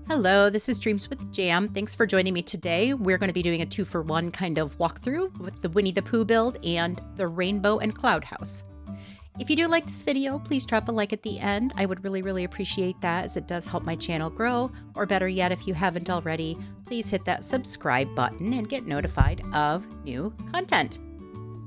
Hello, this is Dreams with Jam. Thanks for joining me today. We're going to be doing a 2-for-1 kind of walkthrough with the Winnie the Pooh build and the Rainbow and Cloud House. If you do like this video, please drop a like at the end. I would really appreciate that, as it does help my channel grow. Or better yet, if you haven't already, please hit that subscribe button and get notified of new content.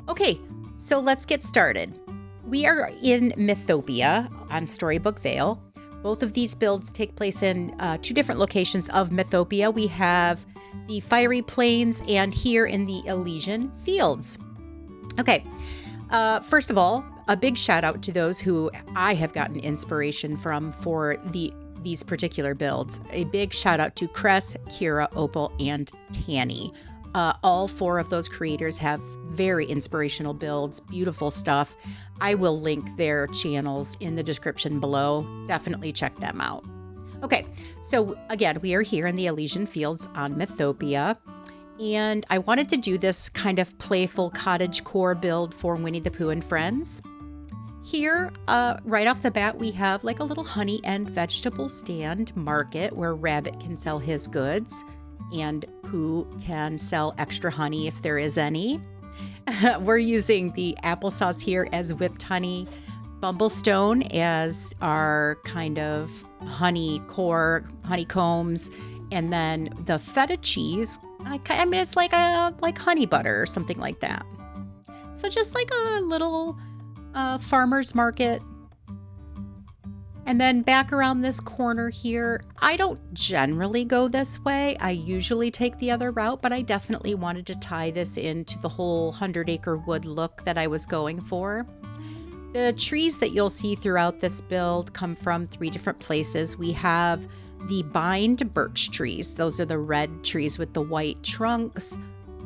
Okay, so let's get started. We are in Mythopia on Storybook Vale. Both of these builds take place in two different locations of Mythopia. We have the Fiery Plains and here in the Elysian Fields. Okay, first of all, a big shout out to those who I have gotten inspiration from for these particular builds. A big shout out to Cress, Kira, Opal, and Tanny. All four of those creators have very inspirational builds, beautiful stuff. I will link their channels in the description below. Definitely check them out. Okay, so again, we are here in the Elysian Fields on Mythopia, and I wanted to do this kind of playful cottagecore build for Winnie the Pooh and friends. Here, right off the bat, we have like a little honey and vegetable stand market where Rabbit can sell his goods and Pooh can sell extra honey if there is any. We're using the applesauce here as whipped honey, Bumblestone as our kind of honeycombs, and then the feta cheese. I mean, it's like honey butter or something like that. So just like a little farmer's market. And then back around this corner here, I don't generally go this way. I usually take the other route, but I definitely wanted to tie this into the whole 100-acre wood look that I was going for. The trees that you'll see throughout this build come from 3 different places. We have the bind birch trees. Those are the red trees with the white trunks.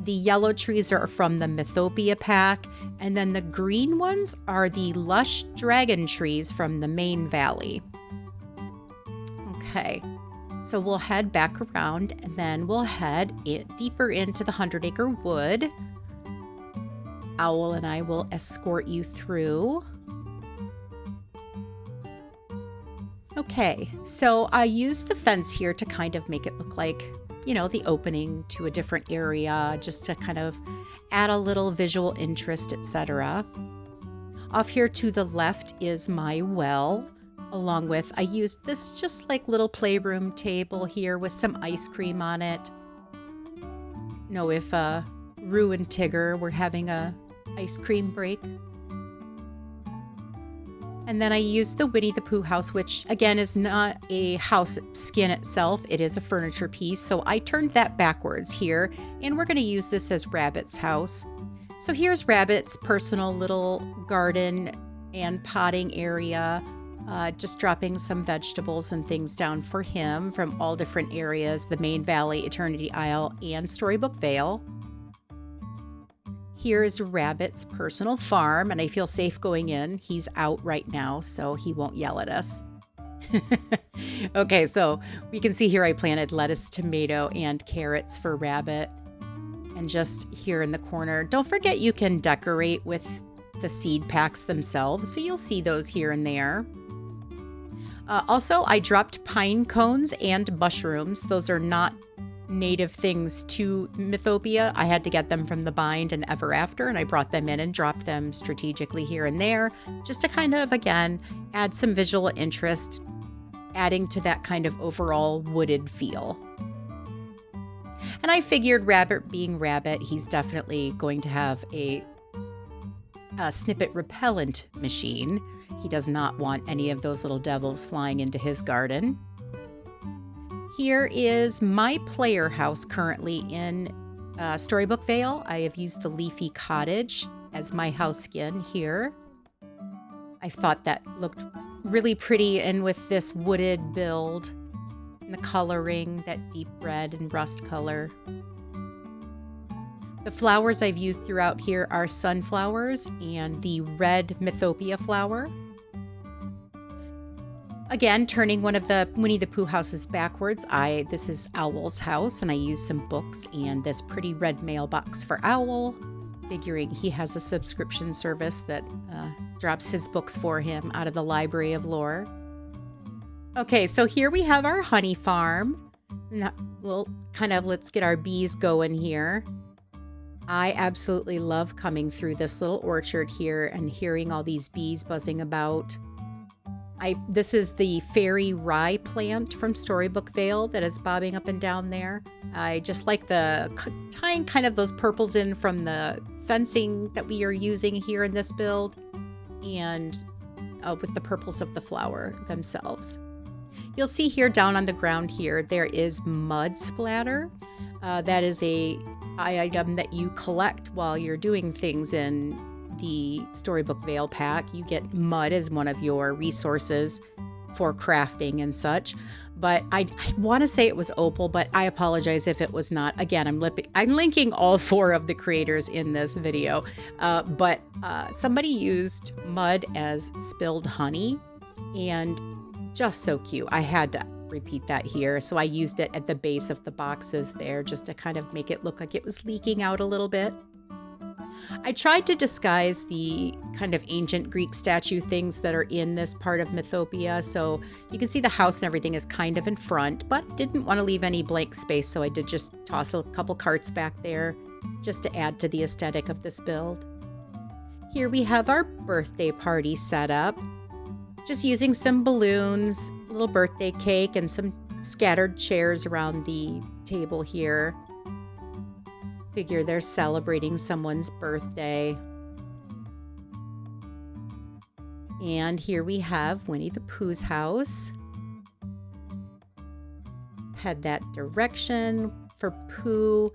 The yellow trees are from the Mythopia pack, and then the green ones are the lush dragon trees from the main valley. Okay, so we'll head back around, and then we'll head deeper into the 100-acre wood. Owl and I will escort you through. Okay, so I used the fence here to kind of make it look like, you know, the opening to a different area, just to kind of add a little visual interest, etc. Off here to the left is my well, along with, I used this just like little playroom table here with some ice cream on it. Know if Roo and Tigger were having a ice cream break. And then I used the Winnie the Pooh house, which again is not a house skin itself. It is a furniture piece. So I turned that backwards here, and we're going to use this as Rabbit's house. So here's Rabbit's personal little garden and potting area. Just dropping some vegetables and things down for him from all different areas, the main valley, Eternity Isle, and Storybook Vale. Here's Rabbit's personal farm, and I feel safe going in. He's out right now, so he won't yell at us. Okay, so we can see here I planted lettuce, tomato, and carrots for Rabbit. And just here in the corner, don't forget you can decorate with the seed packs themselves, so you'll see those here and there. Also, I dropped pine cones and mushrooms. Those are not native things to Mythopia. I had to get them from the Bind and Ever After, and I brought them in and dropped them strategically here and there, just to kind of, again, add some visual interest, adding to that kind of overall wooded feel. And I figured Rabbit being Rabbit, he's definitely going to have a snippet repellent machine. He does not want any of those little devils flying into his garden. Here is my player house currently in Storybook Vale. I have used the leafy cottage as my house skin here. I thought that looked really pretty, and with this wooded build and the coloring, that deep red and rust color. The flowers I've used throughout here are sunflowers and the red Mythopia flower. Again, turning one of the Winnie the Pooh houses backwards, this is Owl's house, and I used some books and this pretty red mailbox for Owl, figuring he has a subscription service that drops his books for him out of the Library of Lore. Okay, so here we have our honey farm. We'll kind of, let's get our bees going here. I absolutely love coming through this little orchard here and hearing all these bees buzzing about. This is the fairy rye plant from Storybook Vale that is bobbing up and down there. I just like the tying kind of those purples in from the fencing that we are using here in this build, and with the purples of the flower themselves. You'll see here down on the ground here, there is mud splatter. That is a item that you collect while you're doing things in the Storybook Vale pack. You get mud as one of your resources for crafting and such. But I want to say it was opal, but I apologize if it was not. Again, I'm linking all 4 of the creators in this video. But somebody used mud as spilled honey, and just so cute. I had to repeat that here. So I used it at the base of the boxes there just to kind of make it look like it was leaking out a little bit. I tried to disguise the kind of ancient Greek statue things that are in this part of Mythopia. So you can see the house and everything is kind of in front, but didn't want to leave any blank space. So I did just toss a couple carts back there just to add to the aesthetic of this build. Here we have our birthday party set up. Just using some balloons, a little birthday cake, and some scattered chairs around the table here. Figure they're celebrating someone's birthday. And here we have Winnie the Pooh's house. Head that direction for Pooh.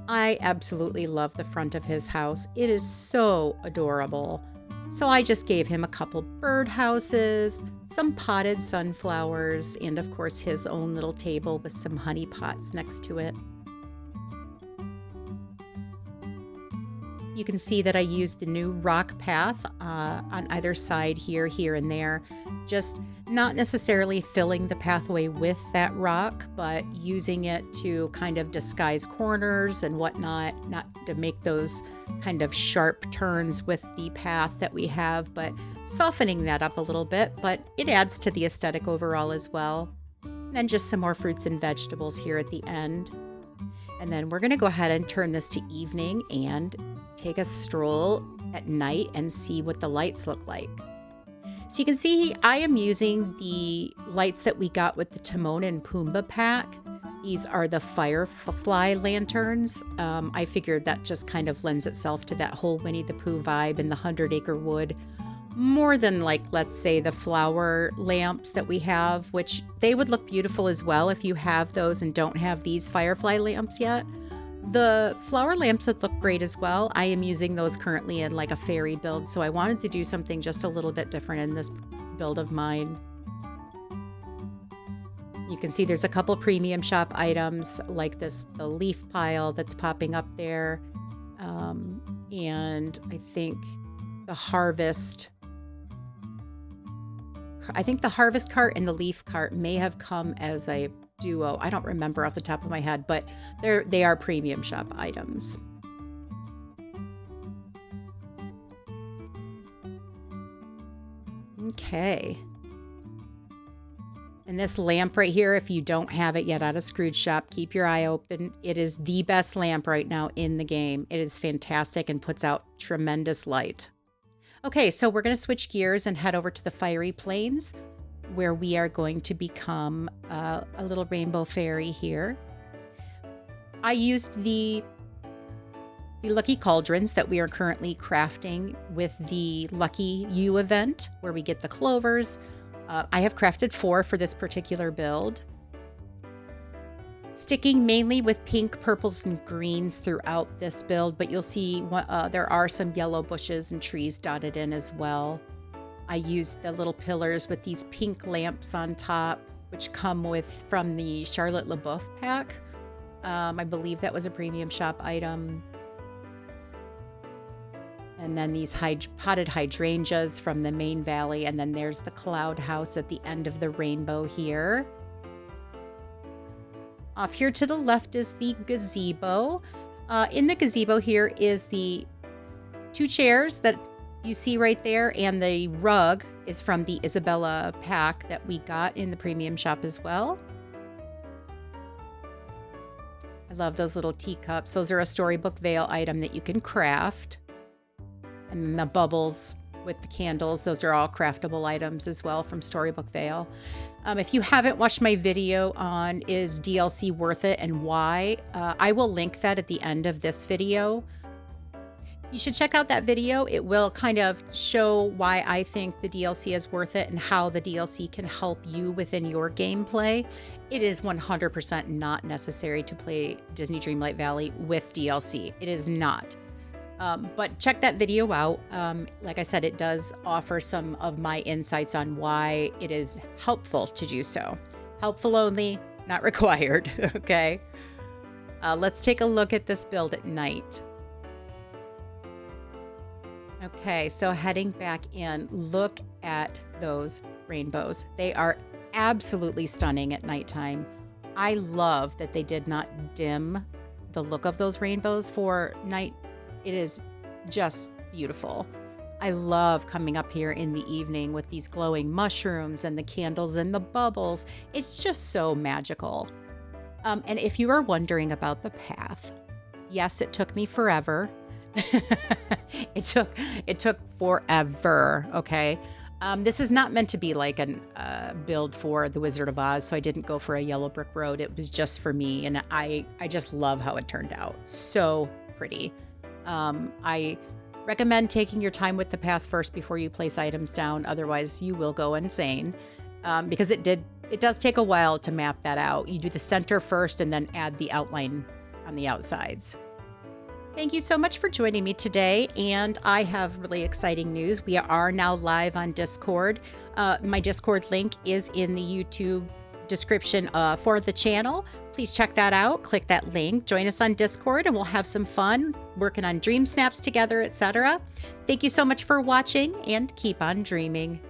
I absolutely love the front of his house. It is so adorable. So I just gave him a couple birdhouses, some potted sunflowers, and of course his own little table with some honey pots next to it. You can see that I used the new rock path on either side here, and there. Just not necessarily filling the pathway with that rock, but using it to kind of disguise corners and whatnot, not to make those kind of sharp turns with the path that we have, but softening that up a little bit, but it adds to the aesthetic overall as well. And then just some more fruits and vegetables here at the end. And then we're going to go ahead and turn this to evening and take a stroll at night and see what the lights look like. So you can see I am using the lights that we got with the Timon and Pumbaa pack. These are the firefly lanterns. I figured that just kind of lends itself to that whole Winnie the Pooh vibe in the 100-acre wood. More than, like, let's say the flower lamps that we have, which they would look beautiful as well if you have those and don't have these firefly lamps yet. The flower lamps would look great as well. I am using those currently in like a fairy build, so I wanted to do something just a little bit different in this build of mine. You can see there's a couple premium shop items like this, the leaf pile that's popping up there. And I think the harvest cart and the leaf cart may have come as a duo. I don't remember off the top of my head, but they are premium shop items. Okay. And this lamp right here, if you don't have it yet at a Scrooge shop, keep your eye open. It is the best lamp right now in the game. It is fantastic and puts out tremendous light. Okay, so we're going to switch gears and head over to the Fiery Plains, where we are going to become a little rainbow fairy here. I used the lucky cauldrons that we are currently crafting with the Lucky You event, where we get the clovers. I have crafted 4 for this particular build. Sticking mainly with pink, purples, and greens throughout this build, but you'll see there are some yellow bushes and trees dotted in as well. I used the little pillars with these pink lamps on top, which come from the Charlotte LaBeouf pack. I believe that was a premium shop item. And then these potted hydrangeas from the main valley. And then there's the cloud house at the end of the rainbow here. Off here to the left is the gazebo. In the gazebo here is the 2 chairs that you see right there. And the rug is from the Isabella pack that we got in the premium shop as well. love those little teacups. Those are a Storybook Veil item that you can craft. And then the bubbles with the candles, those are all craftable items as well from Storybook Veil. If you haven't watched my video on is DLC worth it and why, I will link that at the end of this video. You should check out that video. It will kind of show why I think the DLC is worth it and how the DLC can help you within your gameplay. It is 100% not necessary to play Disney Dreamlight Valley with DLC. It is not. But check that video out. Like I said, it does offer some of my insights on why it is helpful to do so. Helpful only, not required, okay? Let's take a look at this build at night. Okay, so heading back in, look at those rainbows. They are absolutely stunning at nighttime. I love that they did not dim the look of those rainbows for night. It is just beautiful. I love coming up here in the evening with these glowing mushrooms and the candles and the bubbles. It's just so magical. And if you are wondering about the path, yes, it took me forever. It took forever, okay? This is not meant to be like a build for the Wizard of Oz, so I didn't go for a yellow brick road. It was just for me, and I just love how it turned out. So pretty. I recommend taking your time with the path first before you place items down. Otherwise, you will go insane, because it does take a while to map that out. You do the center first and then add the outline on the outsides. Thank you so much for joining me today, and I have really exciting news. We are now live on Discord. My Discord link is in the YouTube description for the channel. Please check that out. Click that link. Join us on Discord, and we'll have some fun working on dream snaps together, etc. Thank you so much for watching, and keep on dreaming.